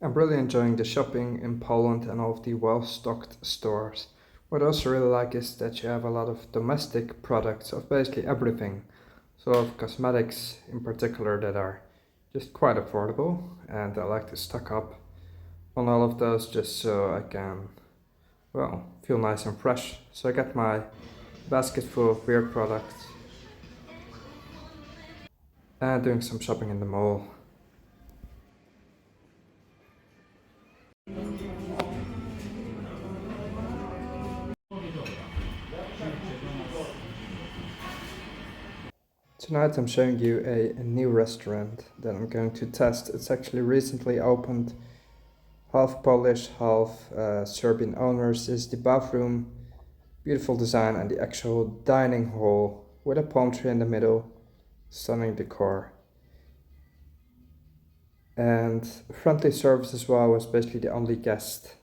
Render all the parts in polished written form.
I'm really enjoying the shopping in Poland and all of the well-stocked stores. What I also really like is that you have a lot of domestic products of basically everything. So a lot of cosmetics in particular that are just quite affordable, and I like to stock up on all of those just so I can, well, feel nice and fresh. So I got my basket full of weird products and doing some shopping in the mall. Tonight I'm showing you a new restaurant that I'm going to test. It's actually recently opened, half Polish, half Serbian owners. This is the bathroom, beautiful design, and the actual dining hall with a palm tree in the middle, stunning decor. And friendly service as well. Was basically the only guest.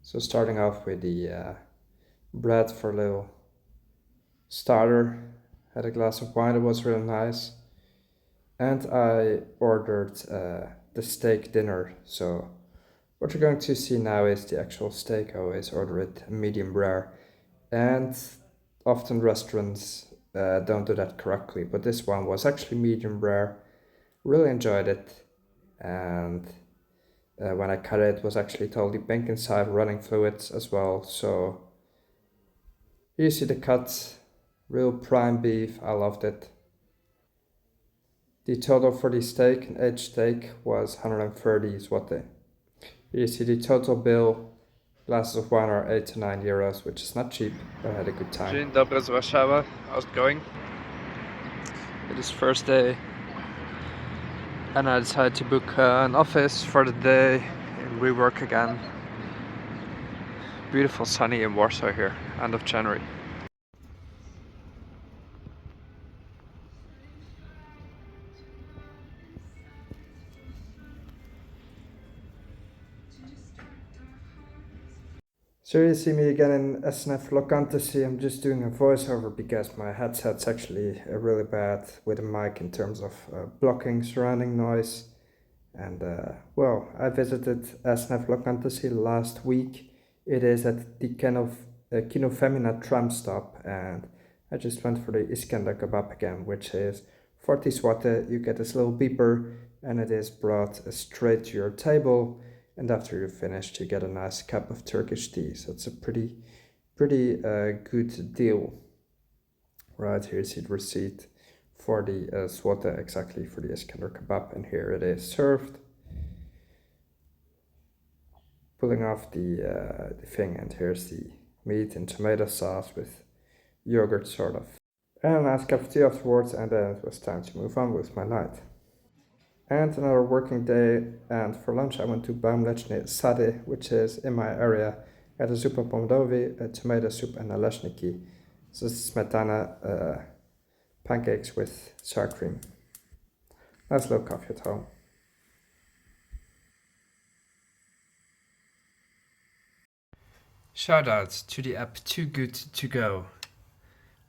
So starting off with the bread for a little starter, had a glass of wine that was really nice. And I ordered the steak dinner. So what you're going to see now is the actual steak. I always order it medium rare. And often restaurants don't do that correctly. But this one was actually medium rare. Really enjoyed it. And when I cut it, it was actually totally pink inside, running fluids as well. So here you see the cut. Real prime beef. I loved it. The total for the steak, an aged steak, was 130 zloty. Here you see the total bill. Glasses of wine are 8 to 9 euros, which is not cheap, but I had a good time. Dzień dobry z Warszawa. How's it going? It is first day, and I decided to book an office for the day and rework again. Beautiful sunny in Warsaw here, end of January. So you see me again in SNF Locantasy. I'm just doing a voiceover because my headset's actually really bad with a mic in terms of blocking surrounding noise. And well, I visited SNF Locantasy last week. It is at the Kino Femina tram stop, and I just went for the Iskender kebab again, which is 40 zloty. You get this little beeper, and it is brought straight to your table. And after you're finished, you get a nice cup of Turkish tea. So it's a pretty good deal. Right, here's the receipt for the zloty, exactly for the Iskender kebab, and here it is served. Pulling off the thing, and here's the meat and tomato sauce with yogurt, sort of. And a nice cup of tea afterwards, and then it was time to move on with my night. And another working day, and for lunch I went to Baumleczny Sady, which is in my area. I had a zupa pomodovi, a tomato soup, and a leśniki. So this is smetana pancakes with sour cream. Nice little coffee at home. Shoutouts to the app Too Good To Go.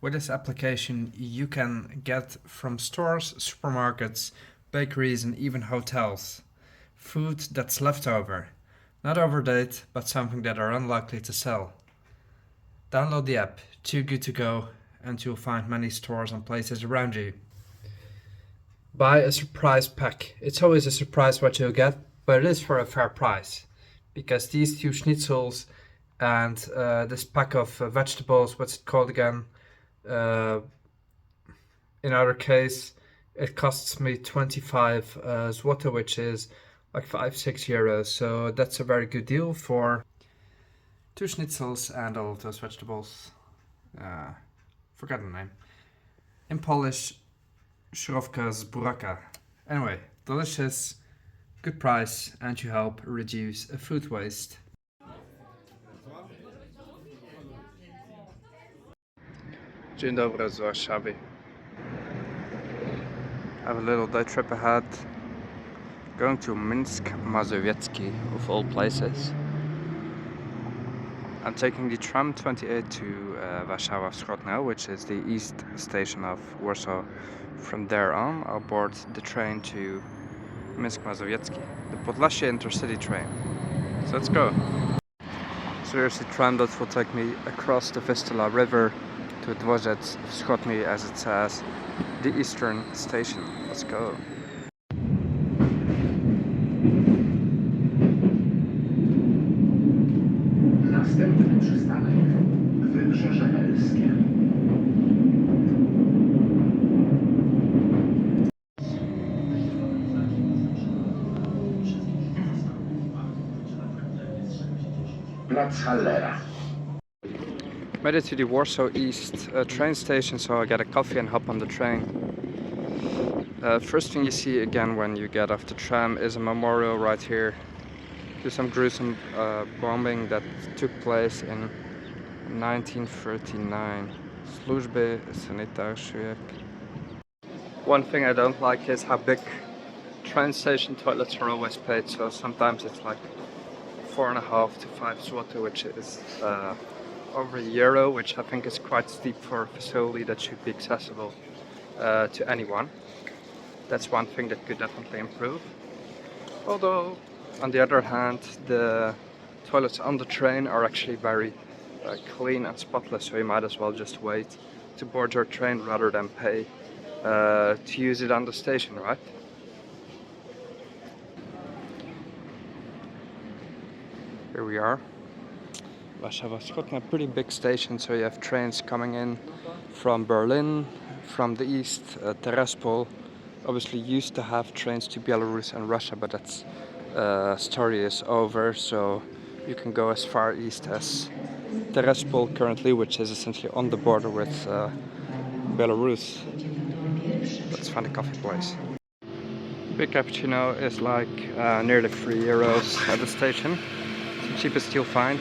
With this application you can get from stores, supermarkets, bakeries, and even hotels food that's left over. Not overdate, but something that are unlikely to sell. Download the app Too Good To Go and you'll find many stores and places around you. Buy a surprise pack. It's always a surprise what you'll get, but it is for a fair price. Because these two schnitzels and this pack of vegetables, what's it called again? In our case, it costs me 25 zloty, which is like 5-6 euros. So that's a very good deal for two schnitzels and all of those vegetables. Forgot the name. In Polish, szrówka z buraka. Anyway, delicious, good price, and you help reduce food waste. Dzień dobry z Warszawy. I have a little day trip ahead. Going to Minsk Mazowiecki, of all places. I'm taking the tram 28 to Warszawa Wschód now, which is the east station of Warsaw. From there on, I'll board the train to Minsk Mazowiecki, the Podlasie intercity train. So let's go. So there's a tram that will take me across the Vistula River to Dworzec Wschodni, as it says, the eastern station. Let's go. Następny przystanek Wybrzeże Helskie. Plac Hallera. Made it to the Warsaw East train station, so I get a coffee and hop on the train. First thing you see again when you get off the tram is a memorial right here to some gruesome bombing that took place in 1939. Służby sanitarskie. One thing I don't like is how big train station toilets are always paid, so sometimes it's like 4.5 to 5 zloty, which is over €1, which I think is quite steep for a facility that should be accessible to anyone. That's one thing that could definitely improve. Although, on the other hand, the toilets on the train are actually very clean and spotless, so you might as well just wait to board your train rather than pay to use it on the station, right? Here we are. Warsaw Wschodnia, pretty big station, so you have trains coming in from Berlin, from the east, Terespol. Obviously used to have trains to Belarus and Russia, but that story is over, so you can go as far east as Terespol currently, which is essentially on the border with Belarus. Let's find a coffee place. Big cappuccino is like nearly €3 at the station. It's the cheapest you'll find.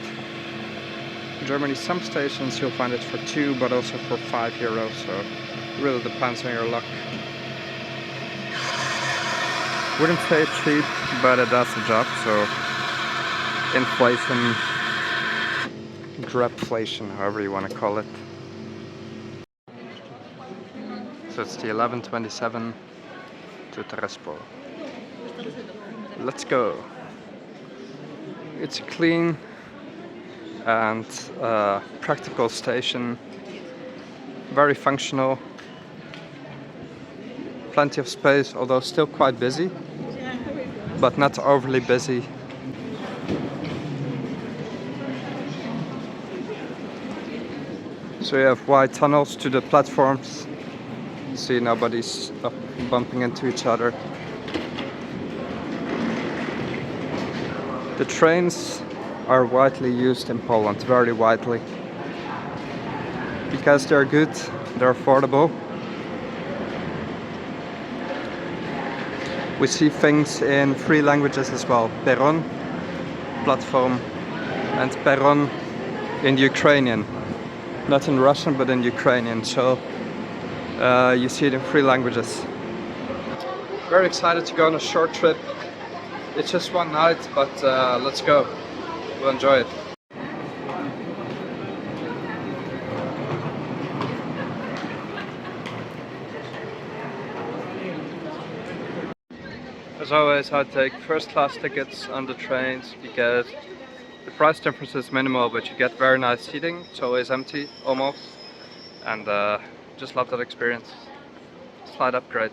In Germany, some stations you'll find it for 2, but also for €5, so it really depends on your luck. Wouldn't say it's cheap, but it does the job, so inflation, grabflation, however you want to call it. So it's the 11:27 to Terespol. Let's go. It's a clean and practical station, very functional, plenty of space, although still quite busy, but not overly busy. So you have wide tunnels to the platforms, see nobody's bumping into each other. The trains are widely used in Poland, very widely, because they're good, they're affordable. We see things in 3 languages as well: peron, platform, and peron in Ukrainian. Not in Russian, but in Ukrainian, so you see it in 3 languages. Very excited to go on a short trip. It's just one night, but let's go. We'll enjoy it. As always, I take first class tickets on the trains because the price difference is minimal, but you get very nice seating. It's always empty, almost, and just love that experience. Slight upgrade.